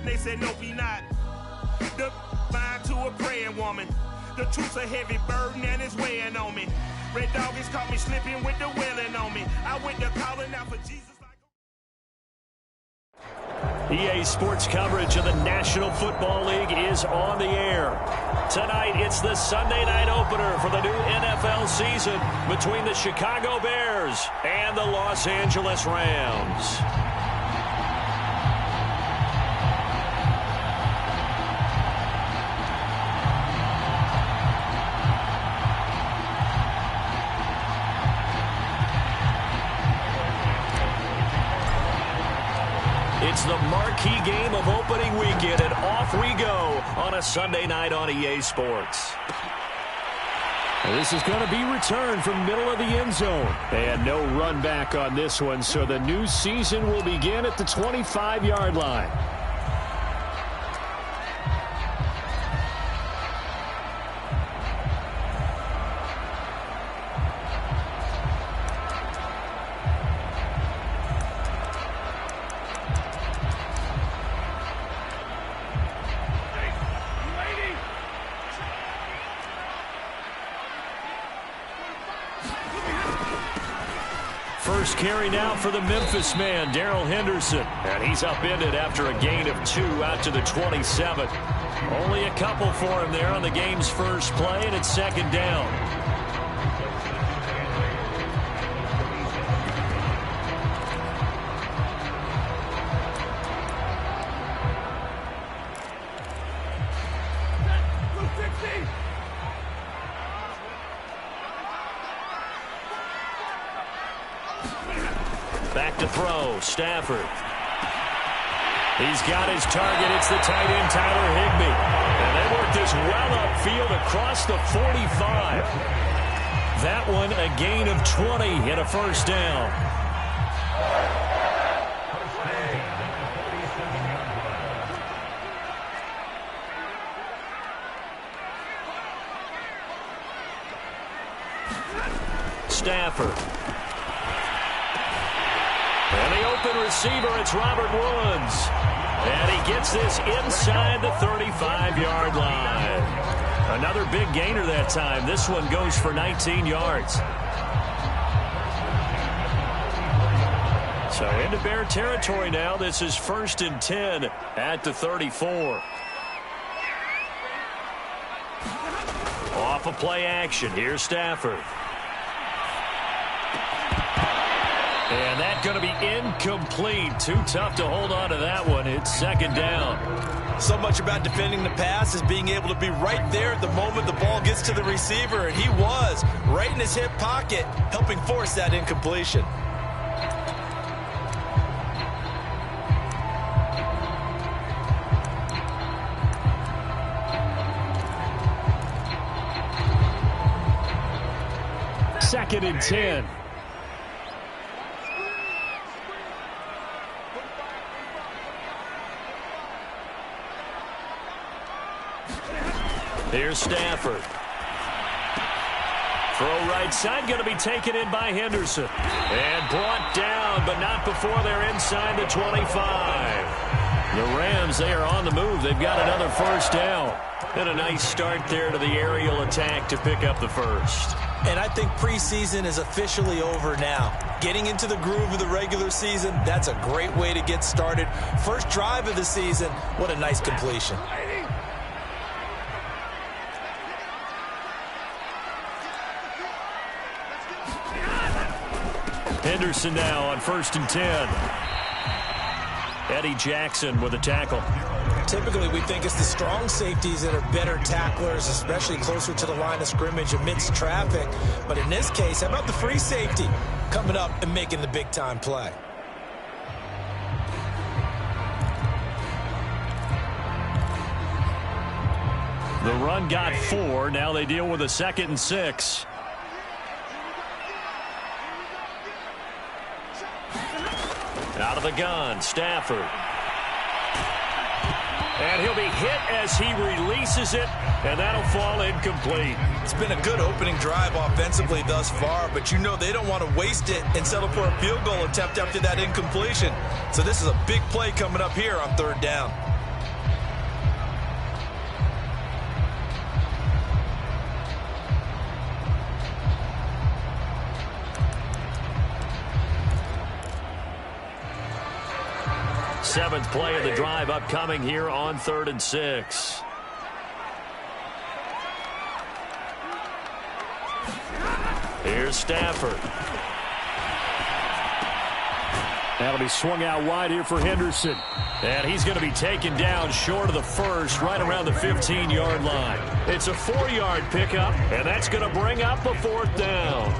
They said, no, be not. The mind to a praying woman. The truth's a heavy burden and it's weighing on me. Red doggies caught me slipping with the wailing on me. I went to calling out for Jesus. EA Sports coverage of the National Football League is on the air. Tonight, it's the Sunday night opener for the new NFL season between the Chicago Bears and the Los Angeles Rams. It's the marquee game of opening weekend, and off we go on a Sunday night on EA Sports. This is going to be returned from middle of the end zone. And no run back on this one, so the new season will begin at the 25-yard line. First carry now for the Memphis man, Darrell Henderson. And he's upended after a gain of 2 out to the 27. Only a couple for him there on the game's first play, and it's second down. Back to throw, Stafford. He's got his target. It's the tight end, Tyler Higbee. And they work this well upfield across the 45. That one a gain of 20 and a first down. Stafford. And the open receiver, it's Robert Woods. And he gets this inside the 35-yard line. Another big gainer that time. This one goes for 19 yards. So into Bear territory now. This is 1st and 10 at the 34. Off a play action. Here's Stafford. And that's going to be incomplete. Too tough to hold on to that one. It's second down. So much about defending the pass is being able to be right there at the moment the ball gets to the receiver. And he was right in his hip pocket, helping force that incompletion. Second and 10. Here's Stafford. Throw right side, going to be taken in by Henderson. And brought down, but not before they're inside the 25. The Rams, they are on the move. They've got another first down. And a nice start there to the aerial attack to pick up the first. And I think preseason is officially over now. Getting into the groove of the regular season, that's a great way to get started. First drive of the season, what a nice completion. Henderson now on 1st and 10. Eddie Jackson with a tackle. Typically, we think it's the strong safeties that are better tacklers, especially closer to the line of scrimmage amidst traffic. But in this case, how about the free safety coming up and making the big-time play? The run got 4. Now they deal with a 2nd and 6. Out of the gun, Stafford. And he'll be hit as he releases it, and that'll fall incomplete. It's been a good opening drive offensively thus far, but you know they don't want to waste it and settle for a field goal attempt after that incompletion. So this is a big play coming up here on 3rd down. 4th play of the drive upcoming here on 3rd and 6. Here's Stafford. That'll be swung out wide here for Henderson. And he's going to be taken down short of the first, right around the 15-yard line. It's a 4-yard pickup, and that's going to bring up a 4th down.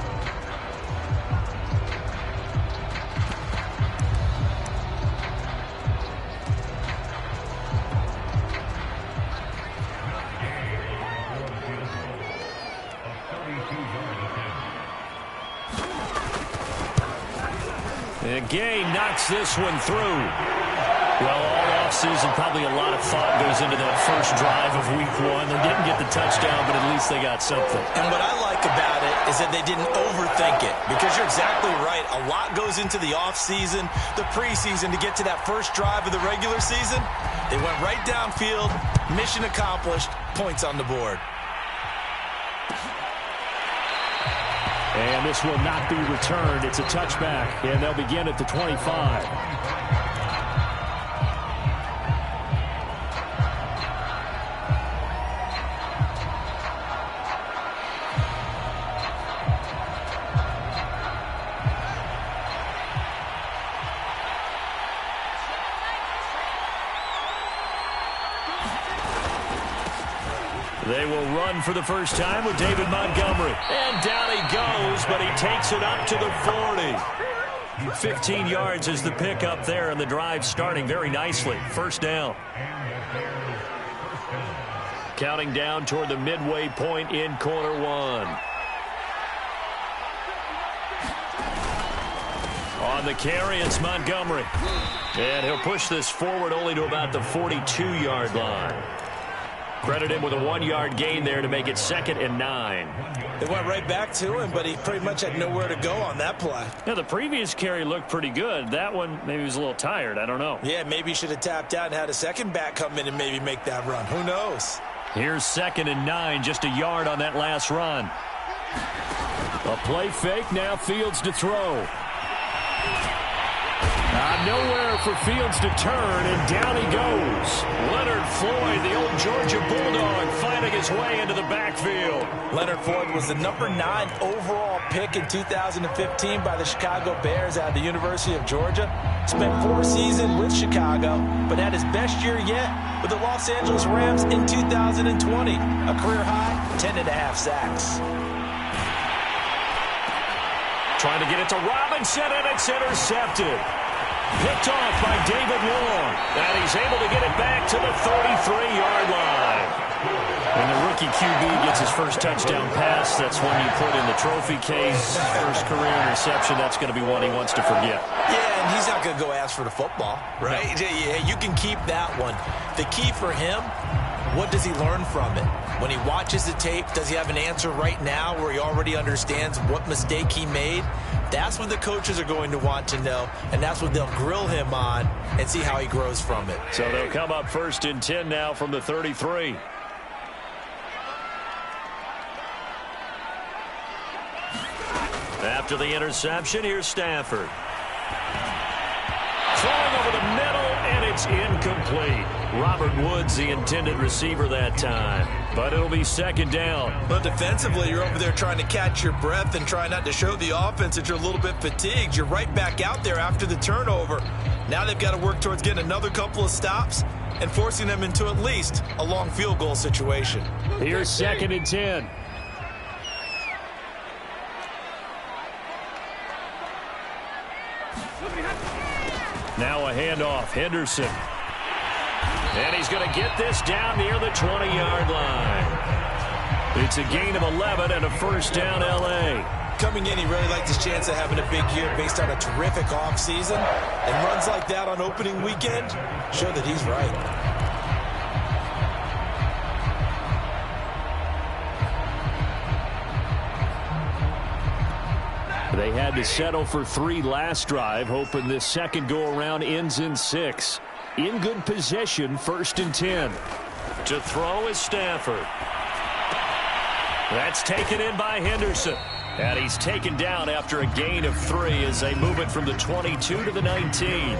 And Gay knocks this one through. Well, all offseason, probably a lot of thought goes into that first drive of week 1. They didn't get the touchdown, but at least they got something. And what I like about it is that they didn't overthink it, because you're exactly right. A lot goes into the offseason, the preseason, to get to that first drive of the regular season. They went right downfield, mission accomplished, points on the board. And this will not be returned. It's a touchback, and they'll begin at the 25. They will run for the first time with David Montgomery. And down he goes, but he takes it up to the 40. 15 yards is the pickup there, and the drive starting very nicely. First down. Counting down toward the midway point in quarter 1. On the carry, it's Montgomery. And he'll push this forward only to about the 42-yard line. Credit him with a 1-yard gain there to make it 2nd and 9. They went right back to him, but he pretty much had nowhere to go on that play. Yeah, the previous carry looked pretty good. That one, maybe he was a little tired. I don't know. Yeah, maybe he should have tapped out and had a second back come in and maybe make that run. Who knows? Here's 2nd and 9, just a yard on that last run. A play fake, now Fields to throw. Nowhere for Fields to turn, and down he goes. Leonard Floyd, the old Georgia Bulldog, finding his way into the backfield. Leonard Floyd was the number 9 overall pick in 2015 by the Chicago Bears out of the University of Georgia. Spent 4 seasons with Chicago, but had his best year yet with the Los Angeles Rams in 2020. A career high, 10.5 sacks. Trying to get it to Robinson, and it's intercepted. Picked off by David Long. And he's able to get it back to the 33-yard line. When the rookie QB gets his first touchdown pass, that's when you put in the trophy case. First career interception, that's going to be one he wants to forget. Yeah, and he's not going to go ask for the football, right? No. Yeah, you can keep that one. The key for him, what does he learn from it? When he watches the tape, does he have an answer right now where he already understands what mistake he made? That's what the coaches are going to want to know, and that's what they'll grill him on and see how he grows from it. So they'll come up 1st and 10 now from the 33. After the interception, here's Stafford. Throwing over the middle, and it's incomplete. Robert Woods, the intended receiver that time. But it'll be 2nd down. But defensively, you're over there trying to catch your breath and try not to show the offense that you're a little bit fatigued. You're right back out there after the turnover. Now they've got to work towards getting another couple of stops and forcing them into at least a long field goal situation. Here's 2nd and 10. Now a handoff, Henderson. And he's going to get this down near the 20-yard line. It's a gain of 11 and a first down, L.A. Coming in, he really liked his chance of having a big year based on a terrific offseason. And runs like that on opening weekend show that he's right. They had to settle for 3 last drive, hoping this second go-around ends in 6. In good possession, 1st and 10. To throw is Stafford. That's taken in by Henderson. And he's taken down after a gain of 3 as they move it from the 22 to the 19.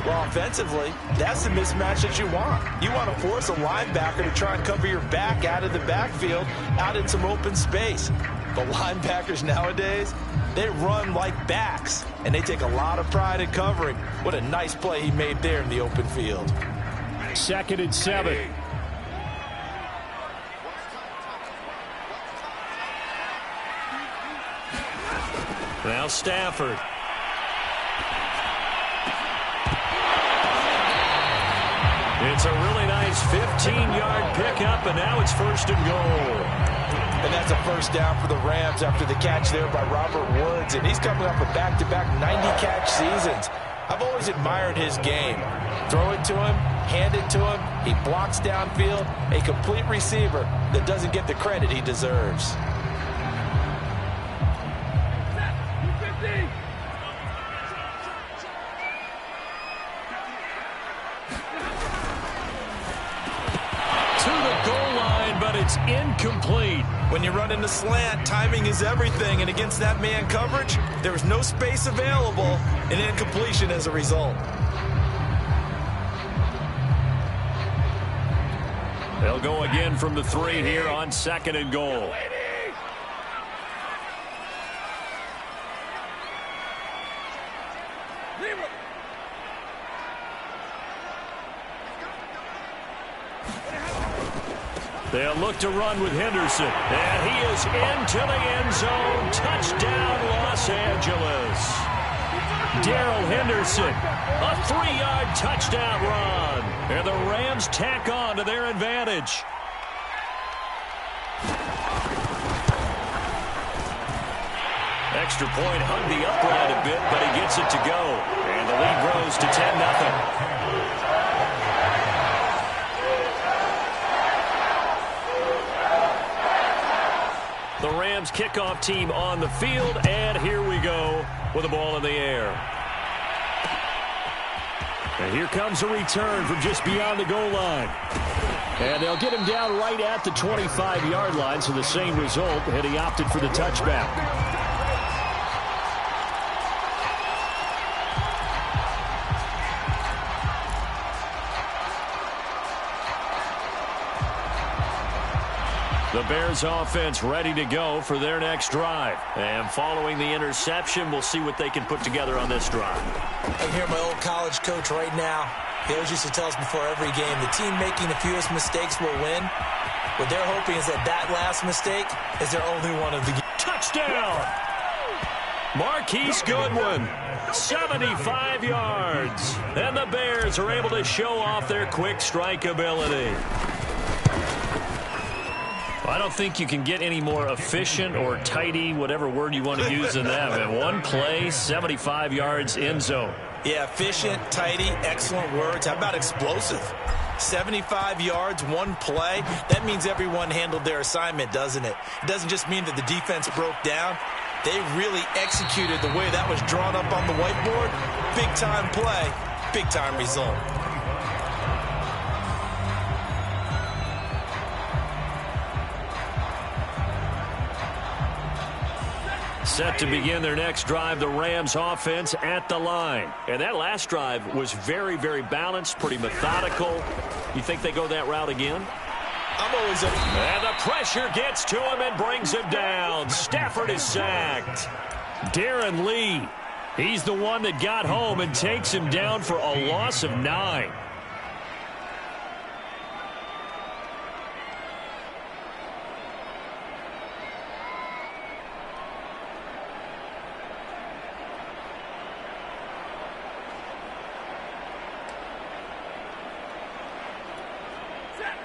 Well, offensively, that's the mismatch that you want. You want to force a linebacker to try and cover your back out of the backfield, out in some open space. But linebackers nowadays, they run like backs, and they take a lot of pride in covering. What a nice play he made there in the open field. 2nd and 7. Now Stafford. It's a really nice 15-yard pickup, and now it's 1st and goal. And that's a first down for the Rams after the catch there by Robert Woods. And he's coming up with back-to-back 90-catch seasons. I've always admired his game. Throw it to him, hand it to him. He blocks downfield. A complete receiver that doesn't get the credit he deserves. It's incomplete. When you run in the slant, timing is everything, and against that man coverage, there is no space available, and incompletion as a result. They'll go again from the 3 here on 2nd and goal. They'll look to run with Henderson. And he is into the end zone. Touchdown, Los Angeles. Darrell Henderson, a 3-yard touchdown run. And the Rams tack on to their advantage. Extra point hung the upright a bit, but he gets it to go. And the lead grows to 10-0. The Rams kickoff team on the field, and here we go with the ball in the air. And here comes a return from just beyond the goal line. And they'll get him down right at the 25-yard line, so the same result, and he opted for the touchback. The Bears offense ready to go for their next drive. And following the interception, we'll see what they can put together on this drive. I hear my old college coach right now. He always used to tell us before every game, the team making the fewest mistakes will win. What they're hoping is that last mistake is their only one of the game. Touchdown! Marquise Goodwin, 75 yards. And the Bears are able to show off their quick strike ability. I don't think you can get any more efficient or tidy, whatever word you want to use in that. And one play, 75 yards, end zone. Yeah, efficient, tidy, excellent words. How about explosive? 75 yards, one play. That means everyone handled their assignment, doesn't it? It doesn't just mean that the defense broke down. They really executed the way that was drawn up on the whiteboard. Big-time play, big-time result. Set to begin their next drive, the Rams offense at the line. And that last drive was very, very balanced, pretty methodical. You think they go that route again? I'm always a... And the pressure gets to him and brings him down. Stafford is sacked. Darren Lee, he's the one that got home and takes him down for a loss of 9.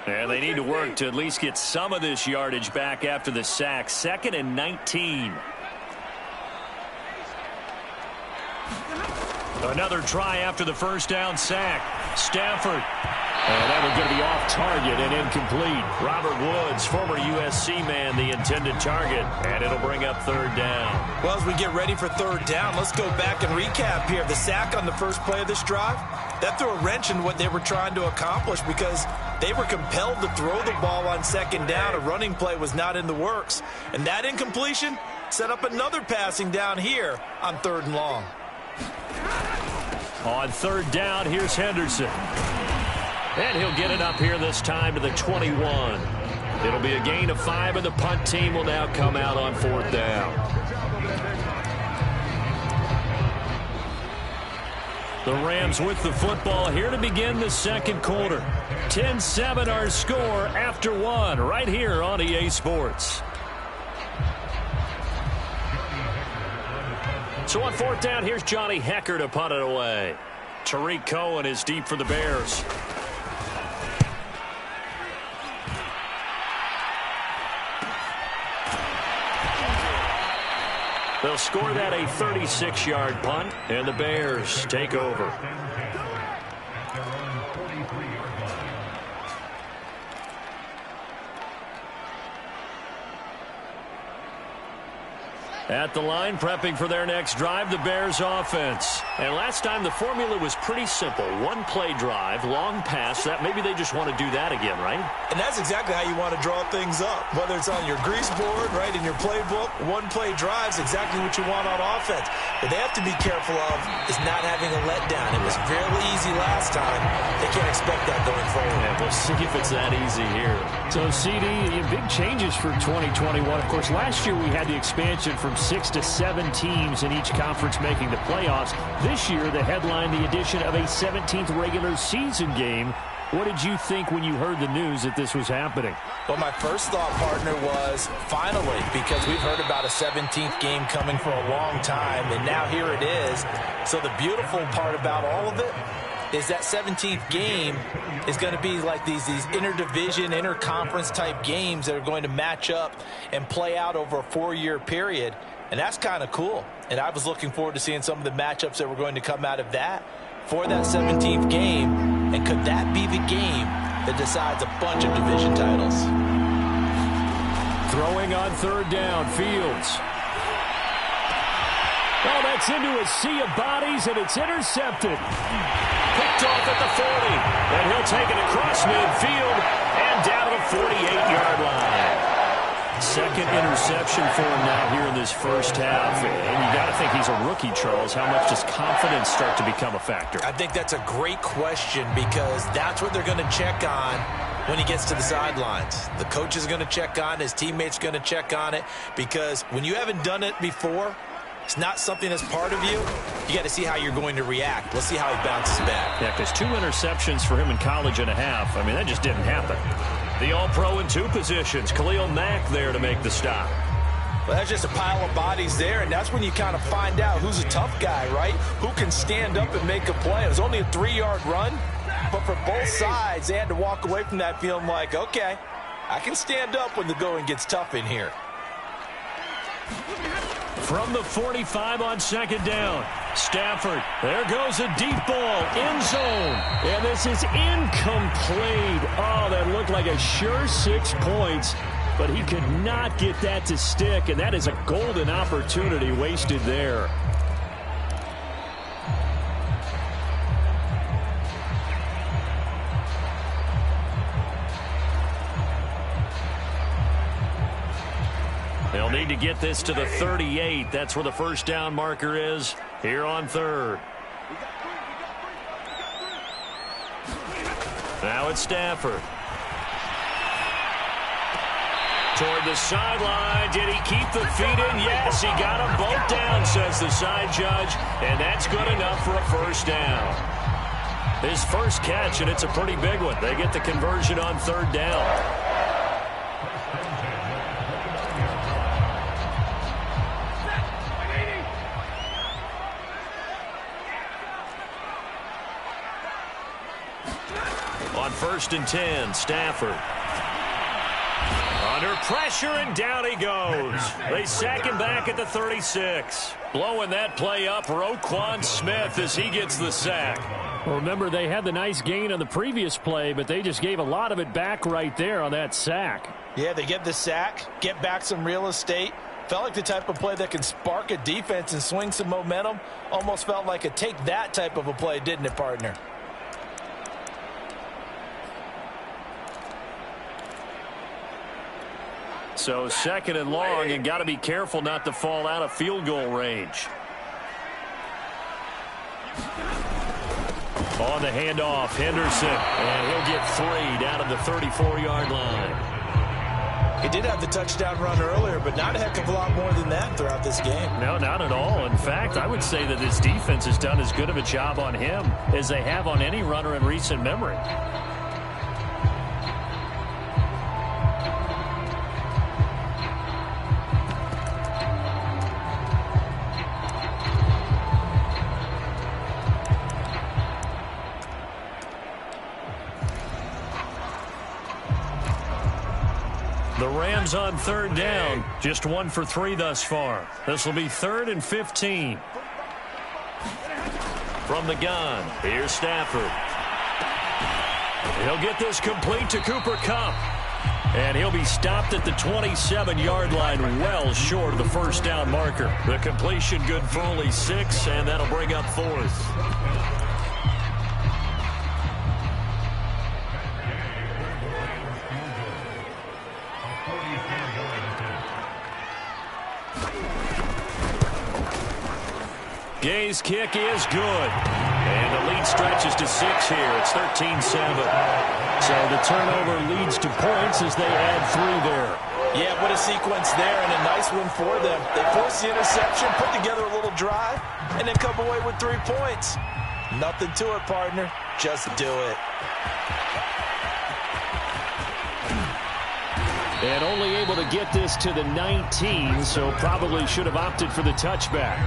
And they need to work to at least get some of this yardage back after the sack. 2nd and 19. Another try after the first down sack. Stafford. And that one's going to be off target and incomplete. Robert Woods, former USC man, the intended target. And it'll bring up 3rd down. Well, as we get ready for 3rd down, let's go back and recap here. The sack on the first play of this drive, that threw a wrench in what they were trying to accomplish because they were compelled to throw the ball on 2nd down. A running play was not in the works. And that incompletion set up another passing down here on 3rd and long. On third down, here's Henderson. And he'll get it up here this time to the 21. It'll be a gain of 5, and the punt team will now come out on fourth down. The Rams with the football here to begin the second quarter. 10-7 our score after 1 right here on EA Sports. So on fourth down, here's Johnny Hecker to punt it away. Tariq Cohen is deep for the Bears. They'll score that a 36-yard punt, and the Bears take over. At the line, prepping for their next drive, the Bears offense. And last time, the formula was pretty simple. One-play drive, long pass. That maybe they just want to do that again, right? And that's exactly how you want to draw things up. Whether it's on your grease board, right, in your playbook, one-play drives exactly what you want on offense. What they have to be careful of is not having a letdown. It was fairly easy last time. They can't expect that going forward. Yeah, we'll see if it's that easy here. So, CD, big changes for 2021. Of course, last year we had the expansion from 6 to 7 teams in each conference making the playoffs. This year, they headlined the addition of a 17th regular season game. What did you think when you heard the news that this was happening? Well, my first thought, partner, was finally, because we've heard about a 17th game coming for a long time, and now here it is. So the beautiful part about all of it is that 17th game is going to be like these interdivision, interconference type games that are going to match up and play out over a 4-year period. And that's kind of cool. And I was looking forward to seeing some of the matchups that were going to come out of that for that 17th game. And could that be the game that decides a bunch of division titles? Throwing on third down, Fields. Oh, that's into a sea of bodies, and it's intercepted. Picked off at the 40. And he'll take it across midfield and down to the 48-yard line. Second interception for him now here in this first half. And you got to think he's a rookie, Charles. How much does confidence start to become a factor? I think that's a great question because that's what they're going to check on when he gets to the sidelines. The coach is going to check on, his teammates going to check on it, because when you haven't done it before, it's not something that's part of you. You got to see how you're going to react. Let's see how he bounces back. Yeah, because 2 interceptions for him in college and a half. I mean, that just didn't happen. The All-Pro in 2 positions. Khalil Mack there to make the stop. Well, that's just a pile of bodies there, and that's when you kind of find out who's a tough guy, right? Who can stand up and make a play. It was only a 3-yard run, but for both sides, they had to walk away from that feeling like, okay, I can stand up when the going gets tough in here. From the 45 on second down, Stafford. There goes a deep ball, end zone. And this is incomplete. Oh, that looked like a sure 6 points. But he could not get that to stick, and that is a golden opportunity wasted there. They'll need to get this to the 38. That's where the first down marker is here on third. Now it's Stafford. Toward the sideline. Did he keep the feet in? Yes, he got them both down, says the side judge. And that's good enough for a first down. His first catch, and it's a pretty big one. They get the conversion on third down. On 1st and 10, Stafford. Under pressure, and down he goes. They sack him back at the 36. Blowing that play up, Roquan Smith as he gets the sack. Well, remember, they had the nice gain on the previous play, but they just gave a lot of it back right there on that sack. Yeah, they get the sack, get back some real estate. Felt like the type of play that can spark a defense and swing some momentum. Almost felt like a take that type of a play, didn't it, partner? So second and long, and got to be careful not to fall out of field goal range. On the handoff, Henderson. And he'll get 3 down at the 34-yard line. He did have the touchdown run earlier, but not a heck of a lot more than that throughout this game. No, not at all. In fact, I would say that this defense has done as good of a job on him as they have on any runner in recent memory. The Rams on 3rd down, just 1 for 3 thus far. This will be 3rd and 15. From the gun, here's Stafford. He'll get this complete to Cooper Kupp. And he'll be stopped at the 27-yard line, well short of the first down marker. The completion good for only 6, and that'll bring up 4th. Gay's kick is good. And the lead stretches to 6 here. It's 13-7. So the turnover leads to points as they add 3 there. Yeah, what a sequence there, and a nice one for them. They force the interception, put together a little drive, and then come away with 3 points. Nothing to it, partner. Just do it. And only able to get this to the 19, so probably should have opted for the touchback.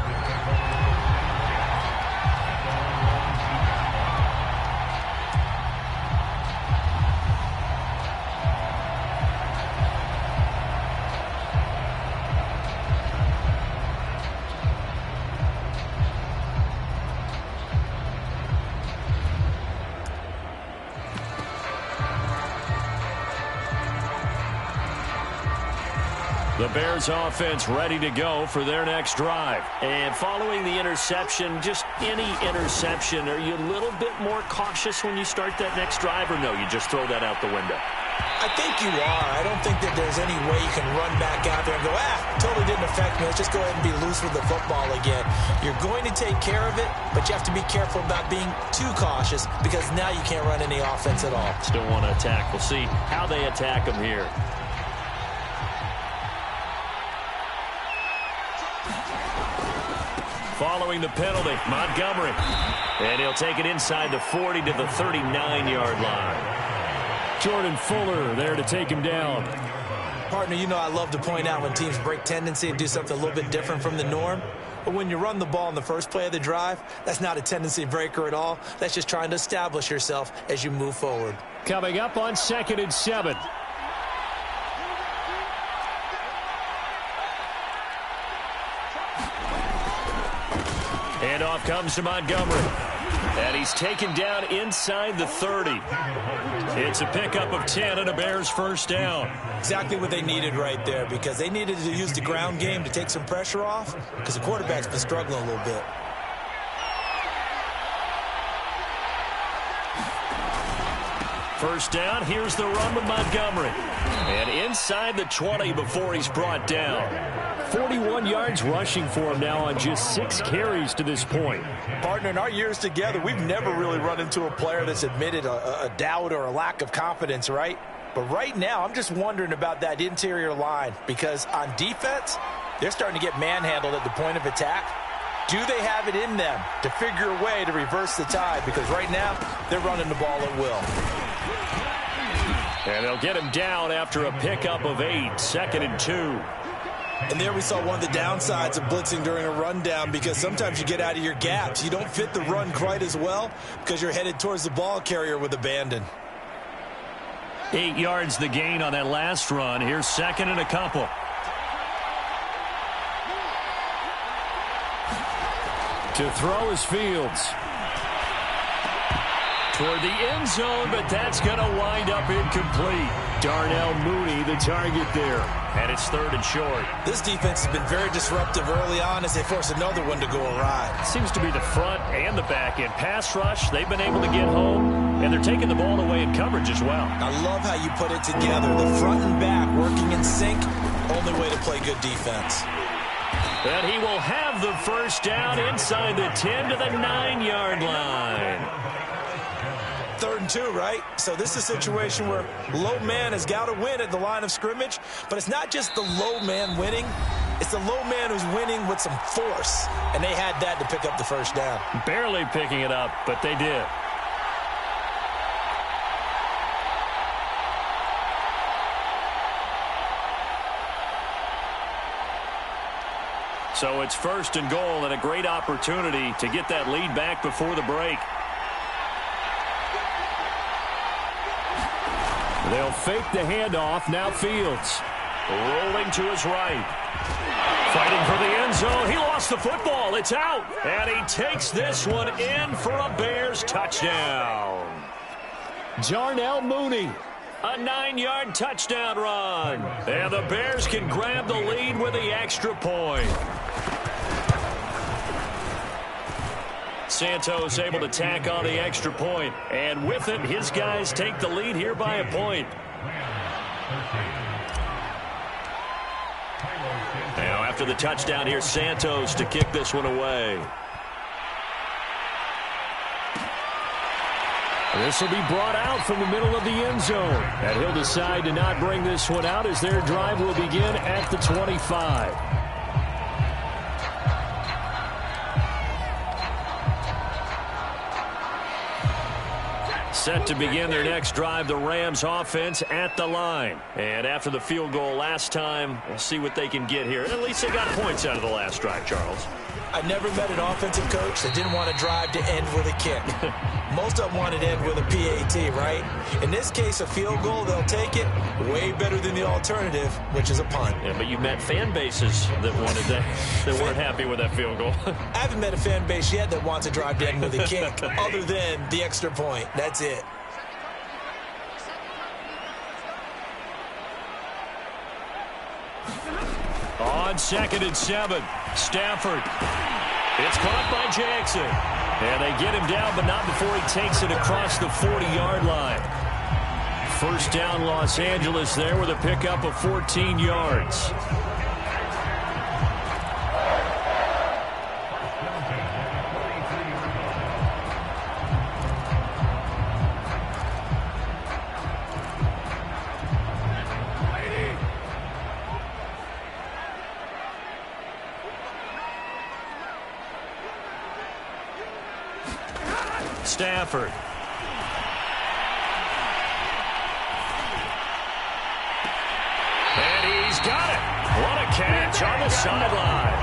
The Bears offense ready to go for their next drive. And following the interception, just any interception, are you a little bit more cautious when you start that next drive, or no, you just throw that out the window? I think you are. I don't think that there's any way you can run back out there and go, totally didn't affect me. Let's just go ahead and be loose with the football again. You're going to take care of it, but you have to be careful about being too cautious because now you can't run any offense at all. Still want to attack. We'll see how they attack them here. Following the penalty, Montgomery. And he'll take it inside the 40 to the 39-yard line. Jordan Fuller there to take him down. Partner, you know I love to point out when teams break tendency and do something a little bit different from the norm. But when you run the ball in the first play of the drive, that's not a tendency breaker at all. That's just trying to establish yourself as you move forward. Coming up on 2nd and 7. Handoff comes to Montgomery. And he's taken down inside the 30. It's a pickup of 10 and a Bears first down. Exactly what they needed right there because they needed to use the ground game to take some pressure off because the quarterback's been struggling a little bit. First down, here's the run with Montgomery. And inside the 20 before he's brought down. 41 yards rushing for him now on just 6 carries to this point. Partner, in our years together, we've never really run into a player that's admitted a doubt or a lack of confidence, right? But right now, I'm just wondering about that interior line because on defense, they're starting to get manhandled at the point of attack. Do they have it in them to figure a way to reverse the tide? Because right now, they're running the ball at will. And they'll get him down after a pickup of 8, 2nd and 2. And there we saw one of the downsides of blitzing during a rundown because sometimes you get out of your gaps. You don't fit the run quite as well because you're headed towards the ball carrier with abandon. 8 yards the gain on that last run. Here's 2nd and a couple. To throw is Fields. Toward the end zone, but that's going to wind up incomplete. Darnell Mooney, the target there. And it's 3rd and short. This defense has been very disruptive early on as they force another one to go awry. Seems to be the front and the back end. Pass rush, they've been able to get home, and they're taking the ball away in coverage as well. I love how you put it together. The front and back working in sync, only way to play good defense. And he will have the first down inside the 10 to the 9-yard line. 3rd and 2, right? So this is a situation where low man has got to win at the line of scrimmage, but it's not just the low man winning. It's the low man who's winning with some force, and they had that to pick up the first down. Barely picking it up, but they did. So it's 1st and goal and a great opportunity to get that lead back before the break. They'll fake the handoff. Now Fields rolling to his right. Fighting for the end zone. He lost the football. It's out. And he takes this one in for a Bears touchdown. Jarnell Mooney. A 9-yard touchdown run. And the Bears can grab the lead with the extra point. Santos able to tack on the extra point. And with it, his guys take the lead here by a point. Now after the touchdown, here's Santos to kick this one away. This will be brought out from the middle of the end zone. And he'll decide to not bring this one out as their drive will begin at the 25. Set to begin their next drive, the Rams offense at the line. And after the field goal last time, we'll see what they can get here. At least they got points out of the last drive, Charles. I never met an offensive coach that didn't want to drive to end with a kick. Most of them wanted to end with a PAT, right? In this case, a field goal, they'll take it. Way better than the alternative, which is a punt. Yeah, but you met fan bases that wanted that, that weren't happy with that field goal. I haven't met a fan base yet that wants to drive to end with a kick other than the extra point. That's it. On 2nd and 7, Stafford. It's caught by Jackson. And they get him down, but not before he takes it across the 40-yard line. First down, Los Angeles there with a pickup of 14 yards. Stafford. And he's got it. What a catch on the sideline.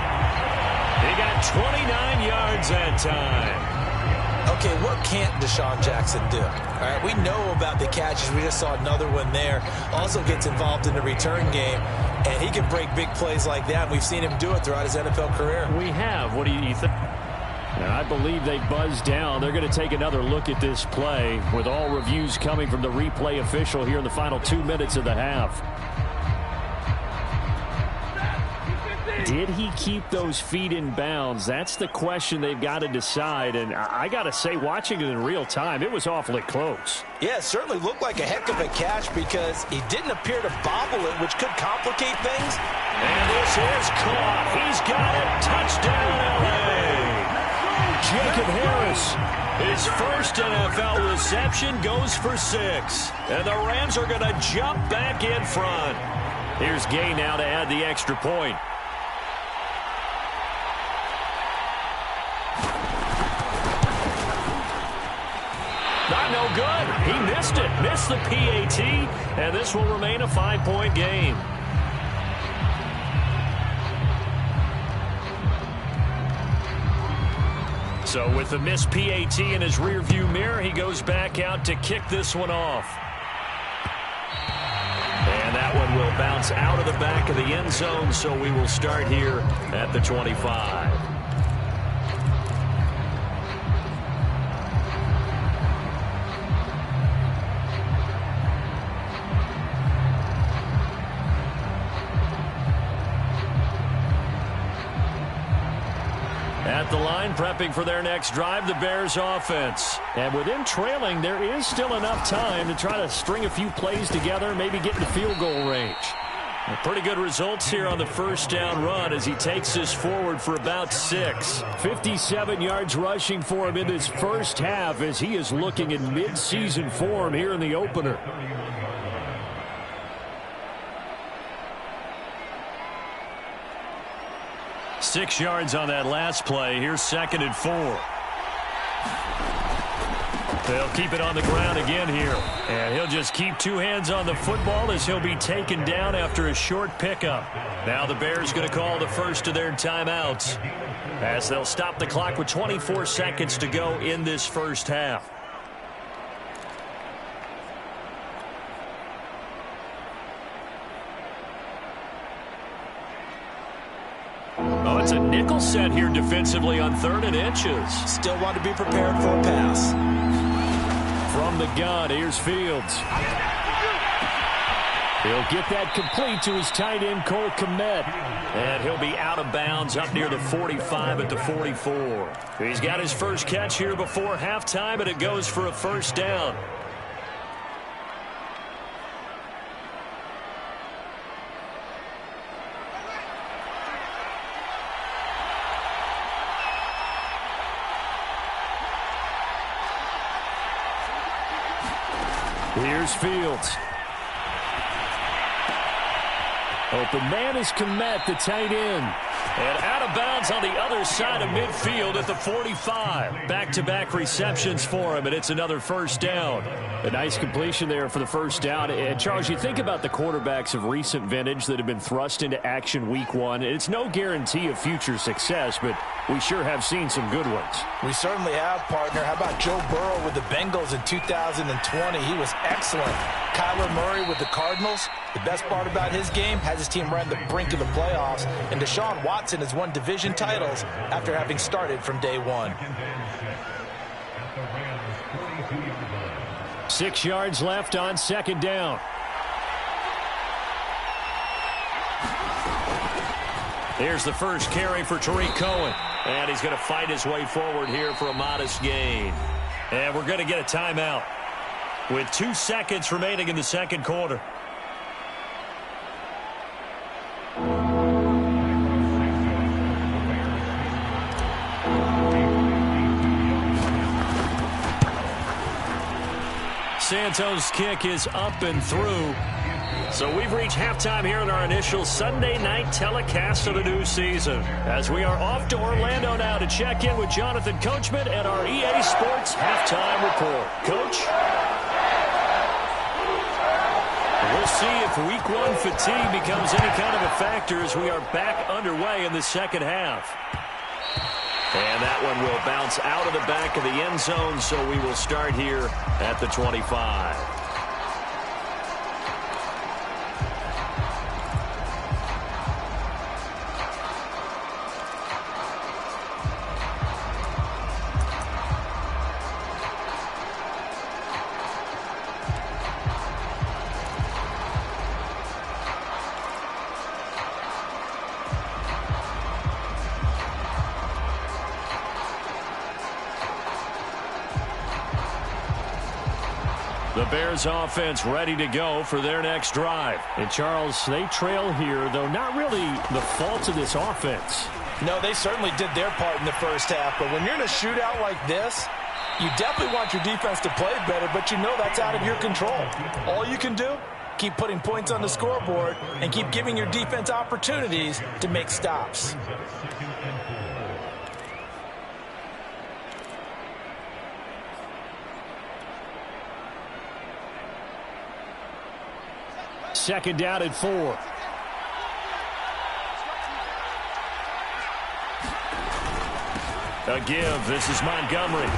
He got 29 yards that time. Okay, what can't Deshaun Jackson do? All right, we know about the catches. We just saw another one there. Also gets involved in the return game, and he can break big plays like that. We've seen him do it throughout his NFL career. We have. What do you think? And I believe they buzzed down. They're going to take another look at this play with all reviews coming from the replay official here in the final 2 minutes of the half. Did he keep those feet in bounds? That's the question they've got to decide. And I got to say, watching it in real time, it was awfully close. Yeah, it certainly looked like a heck of a catch because he didn't appear to bobble it, which could complicate things. And this is caught. He's got it. Touchdown, LA. Jacob Harris, his first NFL reception, goes for 6. And the Rams are going to jump back in front. Here's Gay now to add the extra point. Not no good. He missed it. Missed the PAT. And this will remain a 5-point game. So with the missed PAT in his rearview mirror, he goes back out to kick this one off. And that one will bounce out of the back of the end zone, so we will start here at the 25. At the line, prepping for their next drive, the Bears offense. And with them trailing, there is still enough time to try to string a few plays together, maybe get in the field goal range. Pretty good results here on the first down run as he takes this forward for about 6. 57 yards rushing for him in this first half as he is looking in mid-season form here in the opener. Six yards on that last play. Here's 2nd and 4. They'll keep it on the ground again here. And he'll just keep 2 hands on the football as he'll be taken down after a short pickup. Now the Bears going to call the first of their timeouts as they'll stop the clock with 24 seconds to go in this first half. Oh, it's a nickel set here defensively on 3rd and inches. Still want to be prepared for a pass. From the gun, here's Fields. He'll get that complete to his tight end, Cole Kmet. And he'll be out of bounds up near the 45 at the 44. He's got his first catch here before halftime, and it goes for a first down. Here's Fields. Open man is Kmet, the tight end. And out of bounds on the other side of midfield at the 45. Back-to-back receptions for him, and it's another first down. A nice completion there for the first down. And, Charles, you think about the quarterbacks of recent vintage that have been thrust into action week 1. It's no guarantee of future success, but we sure have seen some good ones. We certainly have, partner. How about Joe Burrow with the Bengals in 2020? He was excellent. Kyler Murray with the Cardinals. The best part about his game has his team right on the brink of the playoffs. And Deshaun Watson has won division titles after having started from day 1. 6 yards left on 2nd down. Here's the first carry for Tariq Cohen. And he's going to fight his way forward here for a modest gain. And we're going to get a timeout with 2 seconds remaining in the second quarter. Santos' kick is up and through. So we've reached halftime here in our initial Sunday night telecast of the new season. As we are off to Orlando now to check in with Jonathan Coachman and our EA Sports halftime report. Coach? We'll see if week 1 fatigue becomes any kind of a factor as we are back underway in the second half. And that one will bounce out of the back of the end zone, so we will start here at the 25. The Bears offense ready to go for their next drive. And Charles, they trail here, though not really the fault of this offense. No, they certainly did their part in the first half, but when you're in a shootout like this, you definitely want your defense to play better, but you know that's out of your control. All you can do, keep putting points on the scoreboard and keep giving your defense opportunities to make stops. Second down and 4. A give. This is Montgomery.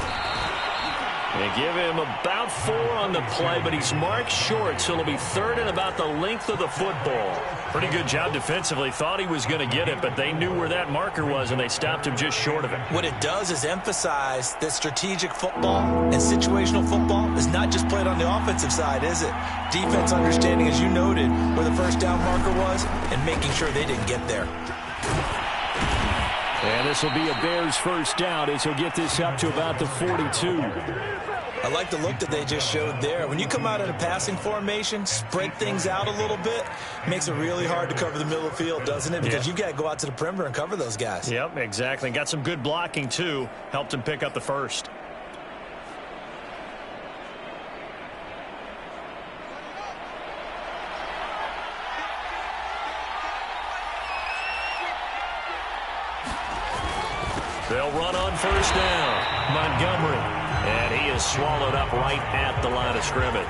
They give him about 4 on the play, but he's marked short, so it'll be 3rd and about the length of the football. Pretty good job defensively. Thought he was going to get it, but they knew where that marker was, and they stopped him just short of it. What it does is emphasize that strategic football and situational football is not just played on the offensive side, is it? Defense understanding, as you noted, where the first down marker was and making sure they didn't get there. And this will be a Bears first down as he'll get this up to about the 42. I like the look that they just showed there. When you come out in a passing formation, spread things out a little bit, makes it really hard to cover the middle of the field, doesn't it? Because you've got to go out to the perimeter and cover those guys. Yep, exactly. And got some good blocking, too. Helped him pick up the first. They'll run on first down. Montgomery. And he is swallowed up right at the line of scrimmage.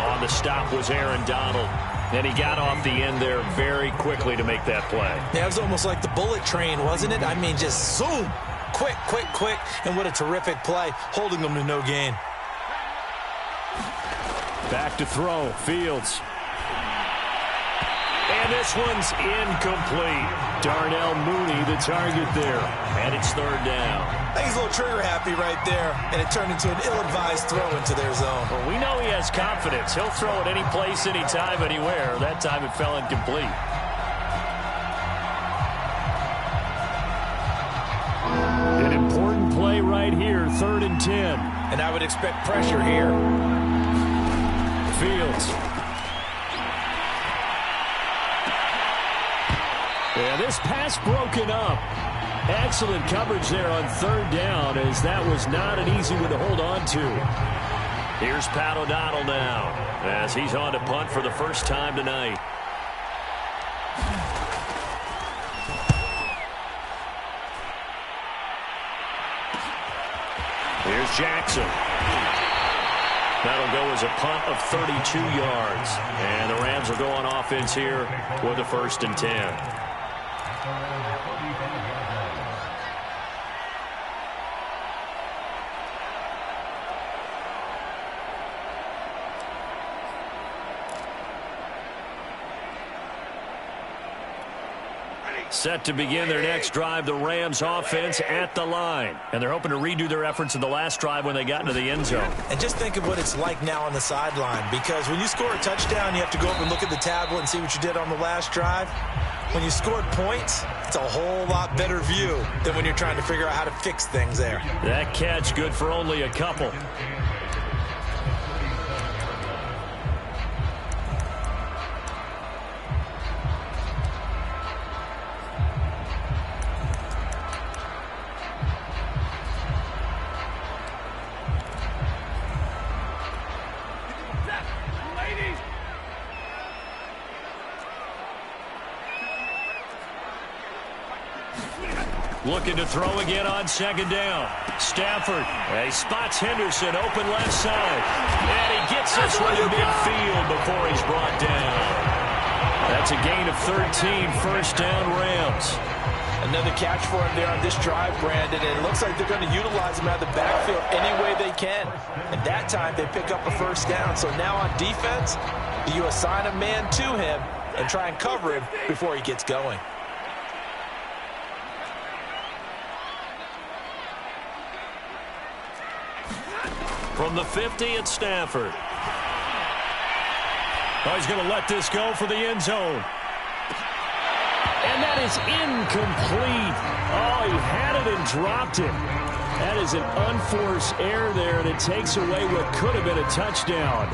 On the stop was Aaron Donald. And he got off the end there very quickly to make that play. Yeah, it was almost like the bullet train, wasn't it? I mean, just zoom. Quick, quick, quick. And what a terrific play, holding them to no gain. Back to throw. Fields. And this one's incomplete. Darnell Mooney, the target there. And it's third down. I think he's a little trigger happy right there, and it turned into an ill-advised throw into their zone. Well, we know he has confidence. He'll throw it any place, anytime, anywhere. That time it fell incomplete. An important play right here, 3rd and 10. And I would expect pressure here. Fields. Yeah, this pass broken up. Excellent coverage there on 3rd down, as that was not an easy one to hold on to. Here's Pat O'Donnell now, as he's on to punt for the first time tonight. Here's Jackson. That'll go as a punt of 32 yards. And the Rams will go on offense here with a 1st and 10. Set to begin their next drive, the Rams offense at the line. And they're hoping to redo their efforts in the last drive when they got into the end zone. And just think of what it's like now on the sideline, because when you score a touchdown, you have to go up and look at the tablet and see what you did on the last drive. When you scored points, it's a whole lot better view than when you're trying to figure out how to fix things there. That catch good for only a couple. Looking to throw again on 2nd down. Stafford. He spots Henderson open left side. And he gets this one to midfield before he's brought down. That's a gain of 13. 1st down Rams. Another catch for him there on this drive, Brandon. And it looks like they're going to utilize him out of the backfield any way they can. And that time they pick up a 1st down. So now on defense, do you assign a man to him and try and cover him before he gets going? From the 50, it's Stafford. Oh, he's going to let this go for the end zone. And that is incomplete. Oh, he had it and dropped it. That is an unforced error there, and it takes away what could have been a touchdown.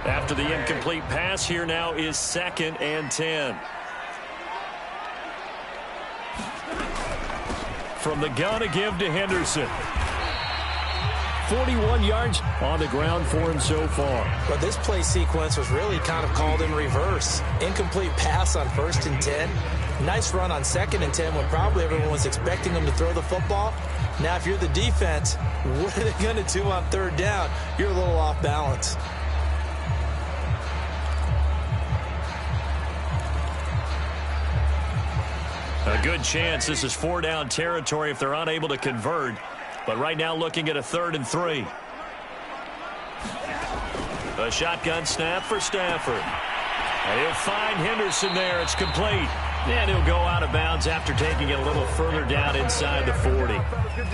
After the incomplete pass, here now is 2nd and 10. From the gun, a give to Henderson. 41 yards on the ground for him so far. But this play sequence was really kind of called in reverse. Incomplete pass on 1st and 10. Nice run on 2nd and 10 when probably everyone was expecting him to throw the football. Now, if you're the defense, what are they going to do on 3rd down? You're a little off balance. A good chance this is 4-down territory if they're unable to convert. But right now looking at a 3rd and 3. A shotgun snap for Stafford. And he'll find Henderson there. It's complete. And he'll go out of bounds after taking it a little further down inside the 40.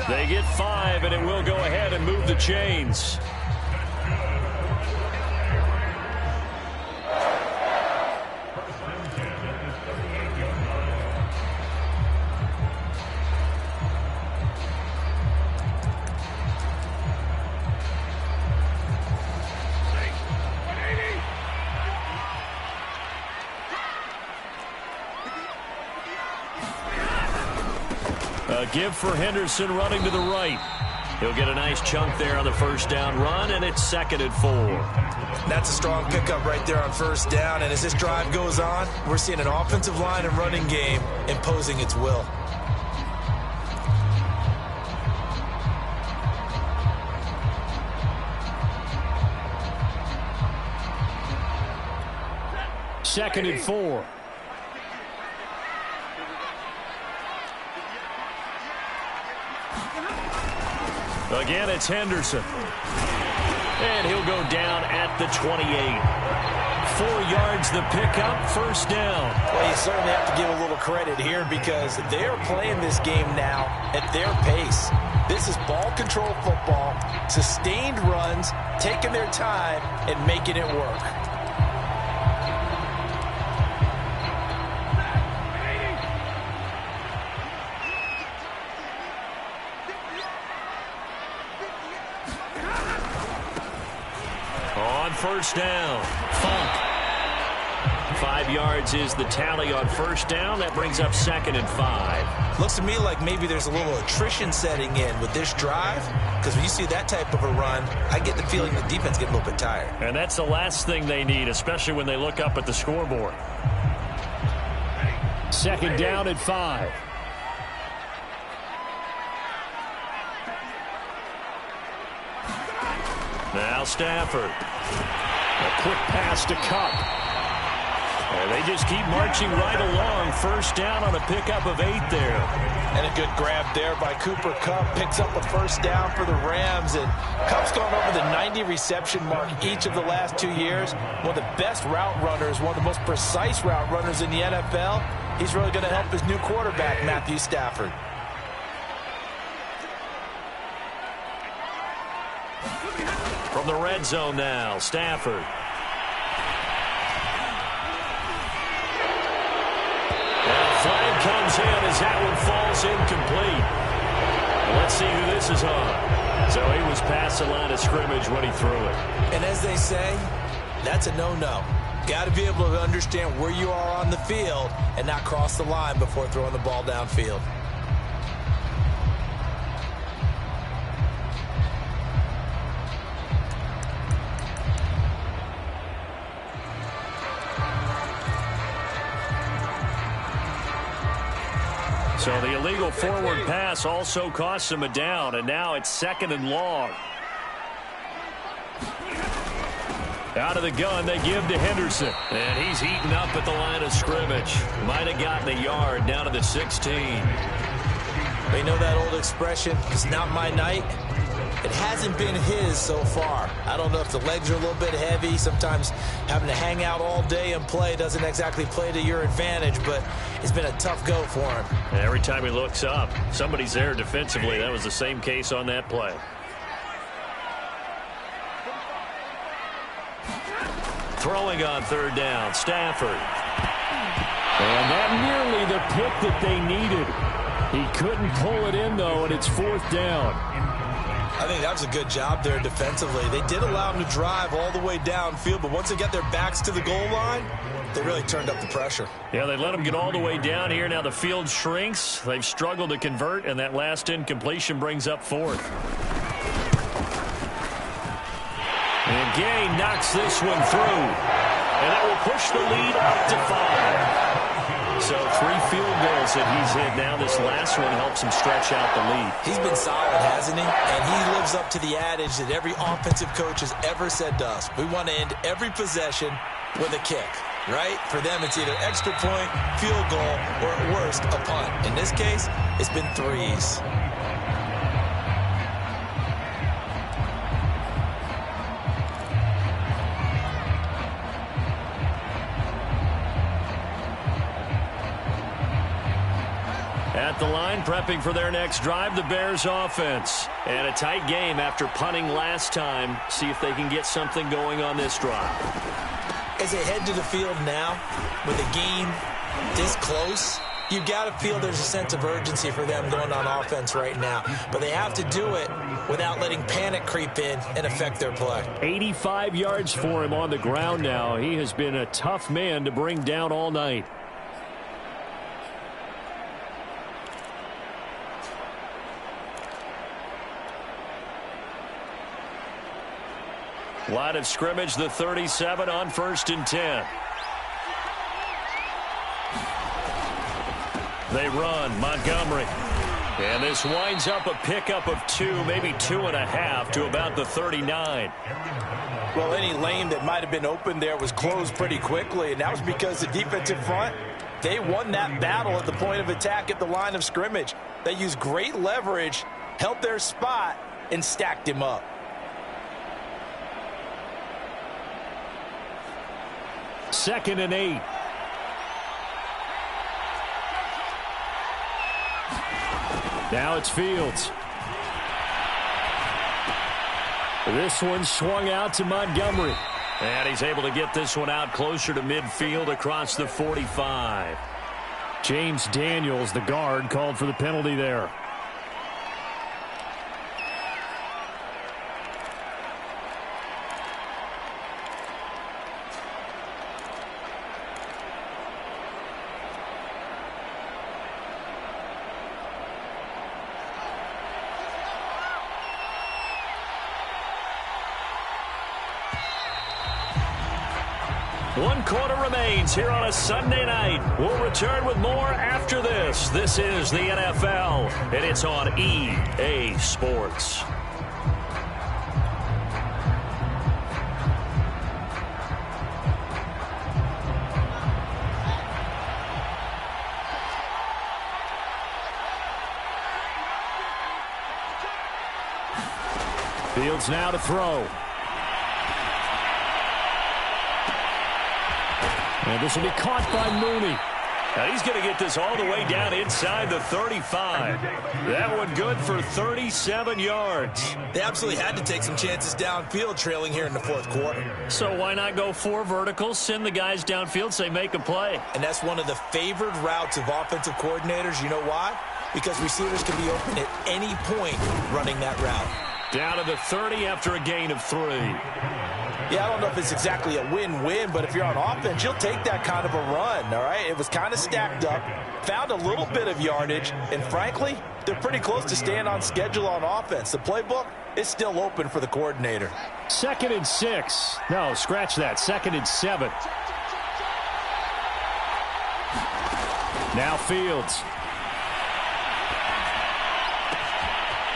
They get 5, and it will go ahead and move the chains. A give for Henderson running to the right. He'll get a nice chunk there on the first down run, and it's 2nd and 4. That's a strong pickup right there on first down, and as this drive goes on, we're seeing an offensive line and running game imposing its will. Second and 4. Again, it's Henderson. And he'll go down at the 28. 4 yards the pickup, first down. Well, you certainly have to give a little credit here because they are playing this game now at their pace. This is ball control football, sustained runs, taking their time, and making it work. First down. Funk. 5 yards is the tally on first down. That brings up 2nd and 5. Looks to me like maybe there's a little attrition setting in with this drive, because when you see that type of a run, I get the feeling the defense getting a little bit tired. And that's the last thing they need, especially when they look up at the scoreboard. 2nd down at 5. Now Stafford. A quick pass to Cup. And they just keep marching right along. First down on a pickup of 8 there. And a good grab there by Cooper Kupp. Picks up a first down for the Rams. And Kupp's gone over the 90 reception mark each of the last 2 years. One of the best route runners, one of the most precise route runners in the NFL. He's really going to help his new quarterback, Matthew Stafford. From the red zone now, Stafford. And a flag comes in as that one falls incomplete. Let's see who this is on. So he was past the line of scrimmage when he threw it. And as they say, that's a no-no. Got to be able to understand where you are on the field and not cross the line before throwing the ball downfield. So the illegal forward pass also costs him a down, and now it's 2nd and long. Out of the gun, they give to Henderson. And he's eaten up at the line of scrimmage. Might have gotten a yard down to the 16. They know that old expression, it's not my night. It hasn't been his so far. I don't know if the legs are a little bit heavy. Sometimes having to hang out all day and play doesn't exactly play to your advantage, but it's been a tough go for him. Every time he looks up, somebody's there defensively. That was the same case on that play. Throwing on 3rd down, Stafford. And that nearly the pick that they needed. He couldn't pull it in, though, and it's 4th down. I think that was a good job there defensively. They did allow him to drive all the way downfield, but once they got their backs to the goal line, they really turned up the pressure. Yeah, they let him get all the way down here. Now the field shrinks. They've struggled to convert, and that last incompletion brings up 4th. And Gay knocks this one through. And that will push the lead up to 5. So 3 field goals that he's hit now. This last one helps him stretch out the lead. He's been solid, hasn't he? And he lives up to the adage that every offensive coach has ever said to us. We want to end every possession with a kick, right? For them, it's either extra point, field goal, or at worst, a punt. In this case, it's been 3s. At the line, prepping for their next drive, the Bears offense. And a tight game after punting last time. See if they can get something going on this drive. As they head to the field now, with the game this close, you've got to feel there's a sense of urgency for them going on offense right now. But they have to do it without letting panic creep in and affect their play. 85 yards for him on the ground now. He has been a tough man to bring down all night. Line of scrimmage, the 37 on 1st and 10. They run. Montgomery. And this winds up a pickup of 2, maybe 2.5 to about the 39. Well, any lane that might have been open there was closed pretty quickly, and that was because the defensive front, they won that battle at the point of attack at the line of scrimmage. They used great leverage, held their spot, and stacked him up. Second and 8. Now it's Fields. This one swung out to Montgomery. And he's able to get this one out closer to midfield across the 45. James Daniels, the guard, called for the penalty there. One quarter remains here on a Sunday night. We'll return with more after this. This is the NFL, and it's on EA Sports. Fields now to throw. And this will be caught by Mooney. Now he's going to get this all the way down inside the 35. That one good for 37 yards. They absolutely had to take some chances downfield trailing here in the fourth quarter. So why not go 4 verticals, send the guys downfield, say make a play? And that's one of the favored routes of offensive coordinators. You know why? Because receivers can be open at any point running that route. Down to the 30 after a gain of 3. Yeah, I don't know if it's exactly a win-win, but if you're on offense, you'll take that kind of a run, all right? It was kind of stacked up, found a little bit of yardage, and frankly, they're pretty close to staying on schedule on offense. The playbook is still open for the coordinator. 2nd and 6. No, scratch that. 2nd and 7. Now Fields.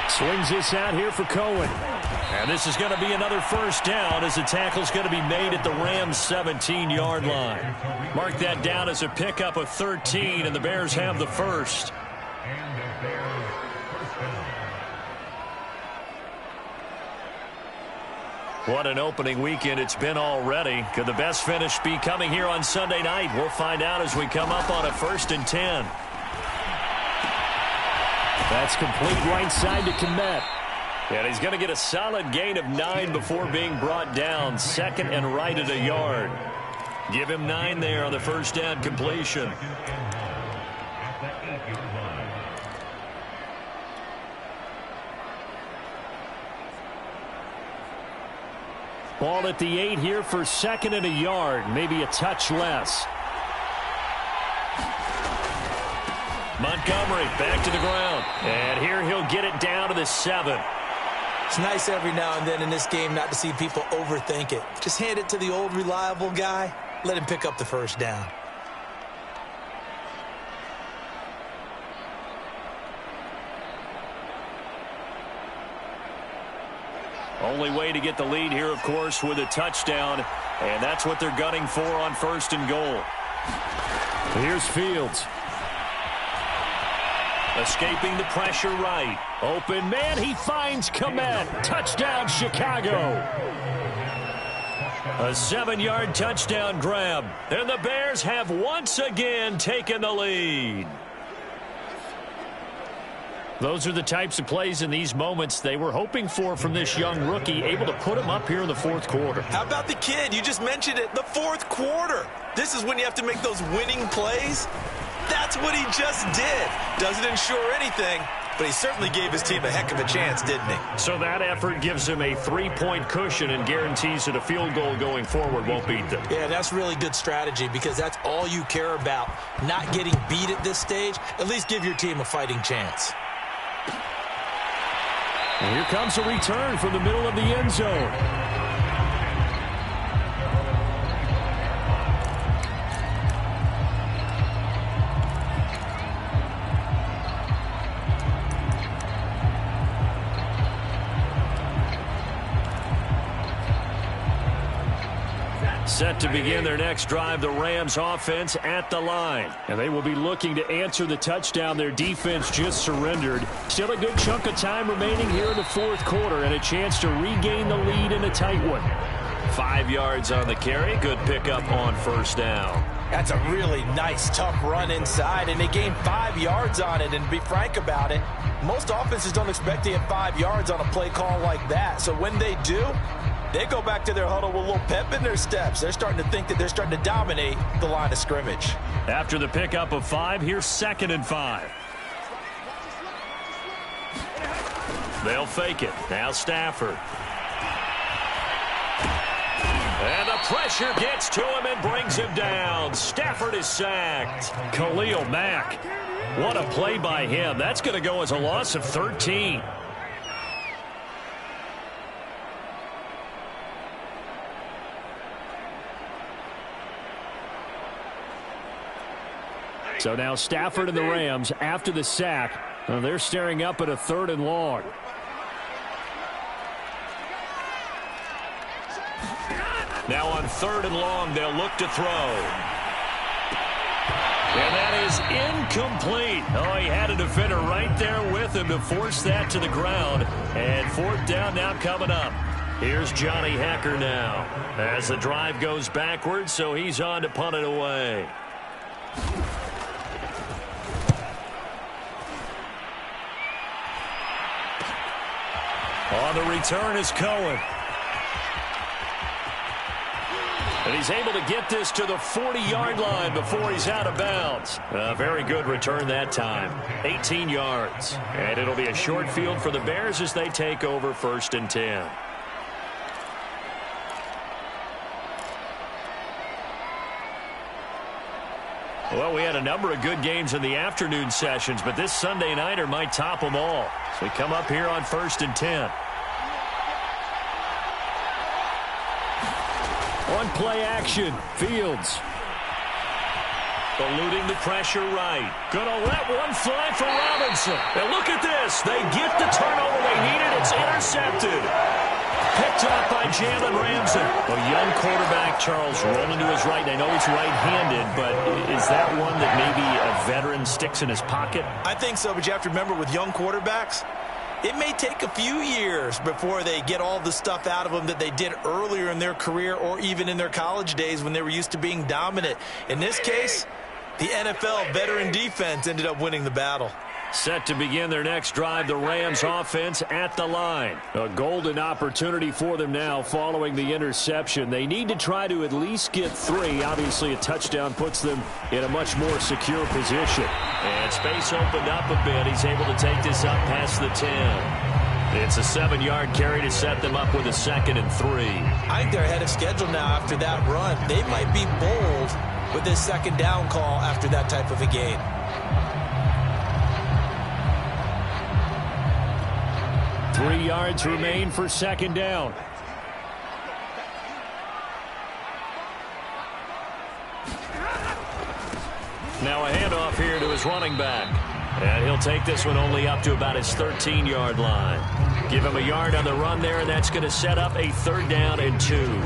Swings this out here for Cohen. And this is going to be another first down as the tackle's going to be made at the Rams' 17-yard line. Mark that down as a pickup of 13, and the Bears have the first. What an opening weekend it's been already. Could the best finish be coming here on Sunday night? We'll find out as we come up on a 1st and 10. That's complete right side to Kmet. And he's going to get a solid gain of 9 before being brought down. 2nd and right at a yard. Give him 9 there on the first down completion. Ball at the 8 here for 2nd and a yard. Maybe a touch less. Montgomery back to the ground. And here he'll get it down to the 7. It's nice every now and then in this game not to see people overthink it. Just hand it to the old reliable guy. Let him pick up the first down. Only way to get the lead here, of course, with a touchdown. And that's what they're gunning for on 1st and goal. Here's Fields. Escaping the pressure right. Open man, he finds Kmet. Touchdown, Chicago. A 7-yard touchdown grab. And the Bears have once again taken the lead. Those are the types of plays in these moments they were hoping for from this young rookie, able to put him up here in the fourth quarter. How about the kid? You just mentioned it, the fourth quarter. This is when you have to make those winning plays. That's what he just did. Doesn't ensure anything, but he certainly gave his team a heck of a chance, didn't he? So that effort gives him a 3-point cushion and guarantees that a field goal going forward won't beat them. Yeah, that's really good strategy because that's all you care about. Not getting beat at this stage. At least give your team a fighting chance. And here comes a return from the middle of the end zone. Set to begin their next drive, the Rams offense at the line. And they will be looking to answer the touchdown their defense just surrendered. Still a good chunk of time remaining here in the fourth quarter and a chance to regain the lead in a tight one. 5 yards on the carry. Good pickup on first down. That's a really nice, tough run inside, and they gained 5 yards on it. And to be frank about it, most offenses don't expect to get 5 yards on a play call like that. So when they do, they go back to their huddle with a little pep in their steps. They're starting to think that they're starting to dominate the line of scrimmage. After the pickup of 5, here's 2nd and 5. They'll fake it. Now Stafford. And the pressure gets to him and brings him down. Stafford is sacked. Khalil Mack. What a play by him. That's going to go as a loss of 13. So now Stafford and the Rams, after the sack, they're staring up at a 3rd and long. Now on 3rd and long, they'll look to throw. And that is incomplete. Oh, he had a defender right there with him to force that to the ground. And 4th down now coming up. Here's Johnny Hekker now. As the drive goes backwards, so he's on to punt it away. On the return is Cohen. And he's able to get this to the 40-yard line before he's out of bounds. A very good return that time. 18 yards. And it'll be a short field for the Bears as they take over 1st and 10. Well, we had a number of good games in the afternoon sessions, but this Sunday nighter might top them all. So we come up here on 1st and 10. On play action, Fields. Eluding the pressure right. Gonna let one fly for Robinson. And look at this. They get the turnover they needed. It's intercepted. Picked up by Jalen Ramsey. A young quarterback, Charles, rolling to his right. And I know he's right-handed, but is that one that maybe a veteran sticks in his pocket? I think so, but you have to remember with young quarterbacks, it may take a few years before they get all the stuff out of them that they did earlier in their career or even in their college days when they were used to being dominant. In this case, the NFL veteran defense ended up winning the battle. Set to begin their next drive, the Rams offense at the line. A golden opportunity for them now following the interception. They need to try to at least get 3. Obviously, a touchdown puts them in a much more secure position. And space opened up a bit. He's able to take this up past the 10. It's a 7-yard carry to set them up with a 2nd and 3. I think they're ahead of schedule now after that run. They might be bold with this 2nd down call after that type of a gain. Three yards remain for 2nd down. Now a handoff here to his running back. And he'll take this one only up to about his 13-yard line. Give him a yard on the run there, and that's going to set up a 3rd down and 2.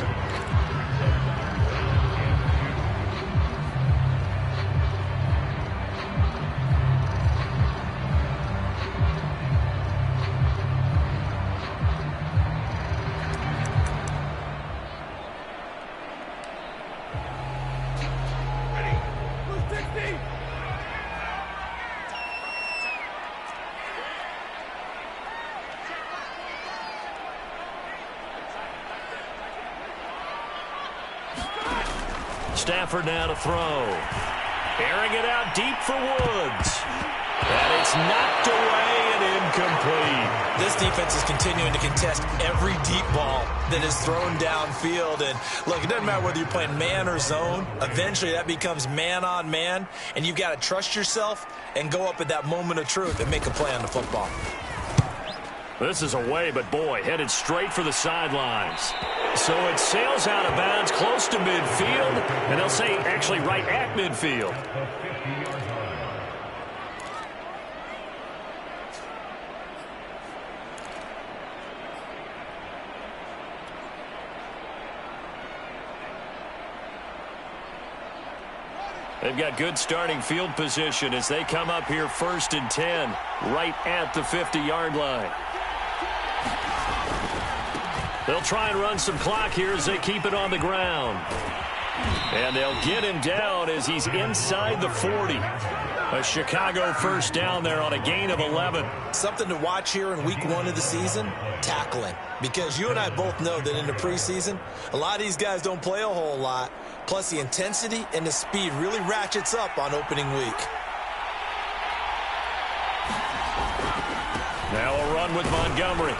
Stafford now to throw. Airing it out deep for Woods. And it's knocked away and incomplete. This defense is continuing to contest every deep ball that is thrown downfield. And look, it doesn't matter whether you're playing man or zone. Eventually that becomes man on man. And you've got to trust yourself and go up at that moment of truth and make a play on the football. This is away, but boy, headed straight for the sidelines. So it sails out of bounds close to midfield, and they'll say actually right at midfield. They've got good starting field position as they come up here 1st and 10, right at the 50-yard line. They'll try and run some clock here as they keep it on the ground. And they'll get him down as he's inside the 40. A Chicago first down there on a gain of 11. Something to watch here in week 1 of the season, tackling. Because you and I both know that in the preseason, a lot of these guys don't play a whole lot. Plus, the intensity and the speed really ratchets up on opening week. Now a run with Montgomery.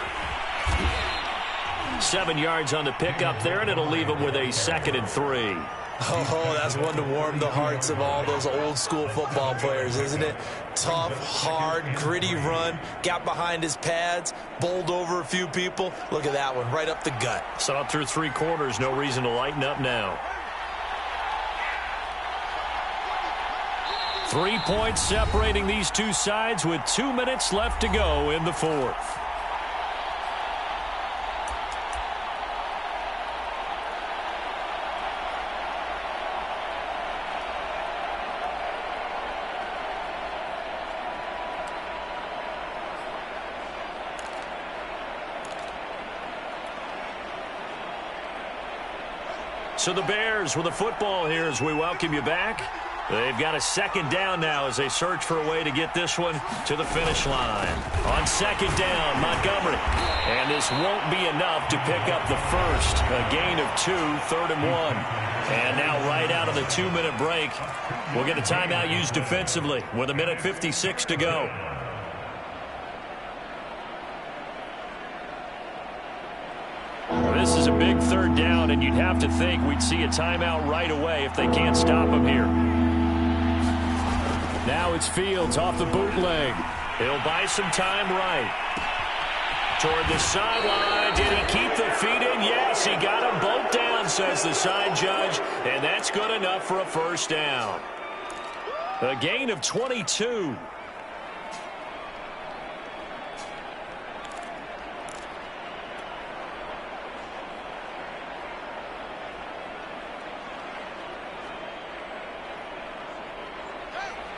7 yards on the pickup there, and it'll leave him with a 2nd and 3. Oh, that's one to warm the hearts of all those old-school football players, isn't it? Tough, hard, gritty run, got behind his pads, bowled over a few people. Look at that one, right up the gut. Saw it through 3 quarters, no reason to lighten up now. 3 points separating these two sides with 2 minutes left to go in the 4th. So the Bears with a football here as we welcome you back. They've got a 2nd down now as they search for a way to get this one to the finish line. On 2nd down, Montgomery. And this won't be enough to pick up the first. A gain of 2, 3rd and 1. And now right out of the 2-minute break, we'll get a timeout used defensively with 1:56 to go. This is a big 3rd down, and you'd have to think we'd see a timeout right away if they can't stop him here. Now it's Fields off the bootleg. He'll buy some time right. Toward the sideline. Did he keep the feet in? Yes, he got them both down, says the side judge, and that's good enough for a first down. A gain of 22.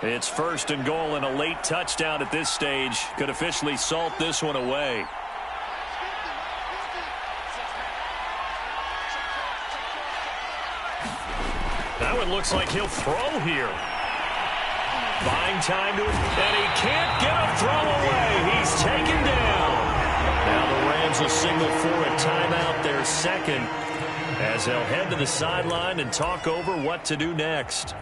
It's 1st and goal, and a late touchdown at this stage could officially salt this one away. That one looks like he'll throw here. Buying time to it, and he can't get a throw away. He's taken down. Now the Rams will signal for a timeout, their 2nd, as they'll head to the sideline and talk over what to do next.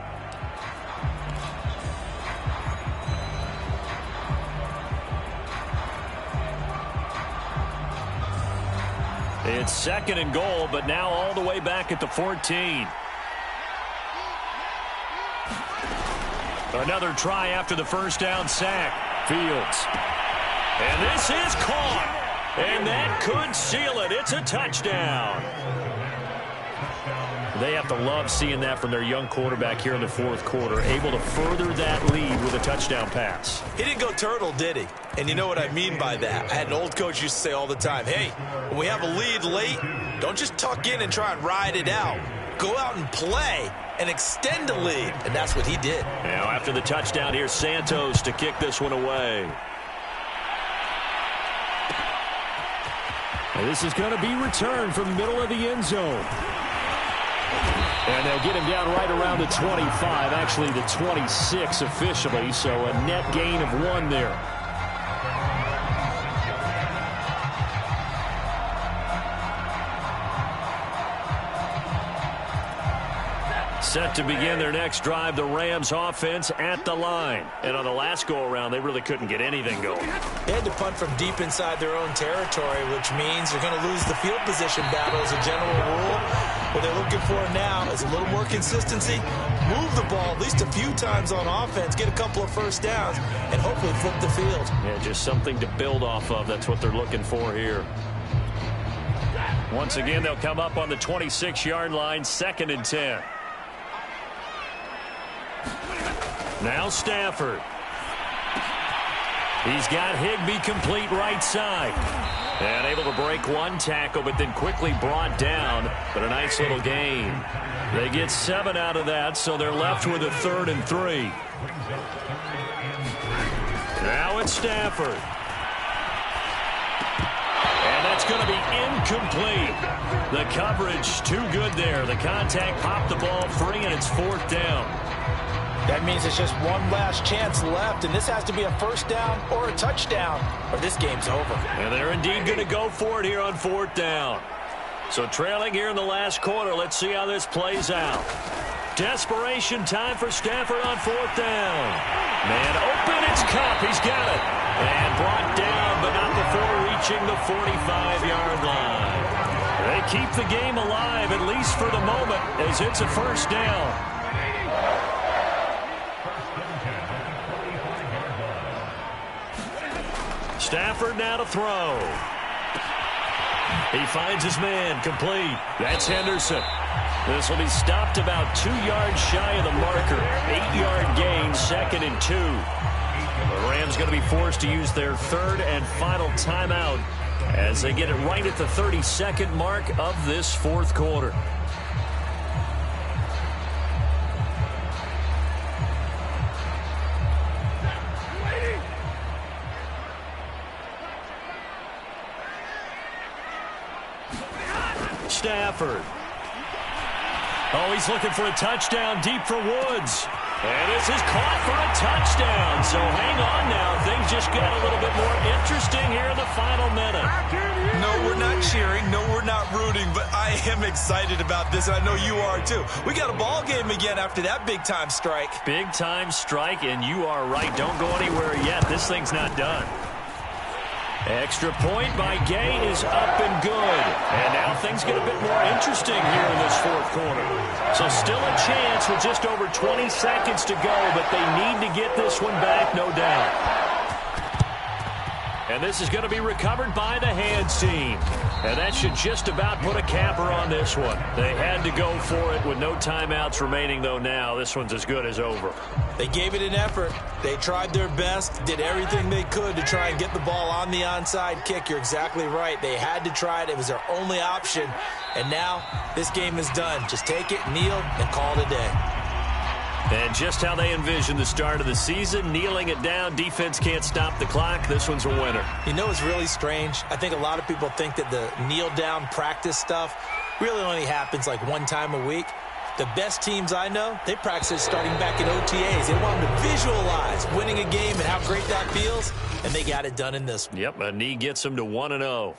It's 2nd and goal, but now all the way back at the 14. Another try after the first down sack. Fields. And this is caught. And that could seal it. It's a touchdown. They have to love seeing that from their young quarterback here in the 4th quarter, able to further that lead with a touchdown pass. He didn't go turtle, did he? And you know what I mean by that. I had an old coach used to say all the time, hey, when we have a lead late, don't just tuck in and try and ride it out. Go out and play and extend the lead. And that's what he did. Now after the touchdown, here's Santos to kick this one away. And this is going to be returned from the middle of the end zone. And they'll get him down right around the 25, actually the 26 officially, so a net gain of 1 there. Set to begin their next drive, the Rams offense at the line. And on the last go-around, they really couldn't get anything going. They had to punt from deep inside their own territory, which means they're going to lose the field position battle as a general rule. What they're looking for now is a little more consistency, move the ball at least a few times on offense, get a couple of first downs, and hopefully flip the field. Yeah, just something to build off of. That's what they're looking for here. Once again, they'll come up on the 26-yard line, 2nd and 10. Now Stafford. He's got Higbee complete right side. And able to break one tackle, but then quickly brought down. But a nice little gain. They get 7 out of that, so they're left with a 3rd and 3. Now it's Stafford. And that's going to be incomplete. The coverage too good there. The contact popped the ball free, and it's 4th down. That means it's just one last chance left, and this has to be a 1st down or a touchdown, or this game's over. And they're indeed going to go for it here on 4th down. So trailing here in the last quarter, let's see how this plays out. Desperation time for Stafford on 4th down. Man open, it's Cup. He's got it. And brought down, but not before reaching the 45-yard line. They keep the game alive, at least for the moment, as it's a 1st down. Stafford now to throw. He finds his man, complete. That's Henderson. This will be stopped about 2 yards shy of the marker. 8-yard gain, 2nd and 2. The Rams going to be forced to use their 3rd and final timeout as they get it right at the 32nd mark of this 4th quarter. Stafford. Oh, he's looking for a touchdown deep for Woods. And this is caught for a touchdown. So hang on now. Things just got a little bit more interesting here in the final minute. No, we're not cheering. No, we're not rooting. But I am excited about this, and I know you are too. We got a ball game again after that big-time strike. Big-time strike, and you are right. Don't go anywhere yet. This thing's not done. Extra point by Gay is up and good. And now things get a bit more interesting here in this 4th quarter. So still a chance with just over 20 seconds to go, but they need to get this one back, no doubt. And this is going to be recovered by the hands team. And that should just about put a capper on this one. They had to go for it with no timeouts remaining, though now. This one's as good as over. They gave it an effort. They tried their best, did everything they could to try and get the ball on the onside kick. You're exactly right. They had to try it. It was their only option. And now this game is done. Just take it, kneel, and call it a day. And just how they envisioned the start of the season, kneeling it down, defense can't stop the clock. This one's a winner. You know, it's really strange. I think a lot of people think that the kneel-down practice stuff really only happens like one time a week. The best teams I know, they practice it starting back in OTAs. They want them to visualize winning a game and how great that feels, and they got it done in this one. Yep, a knee gets them to 1-0.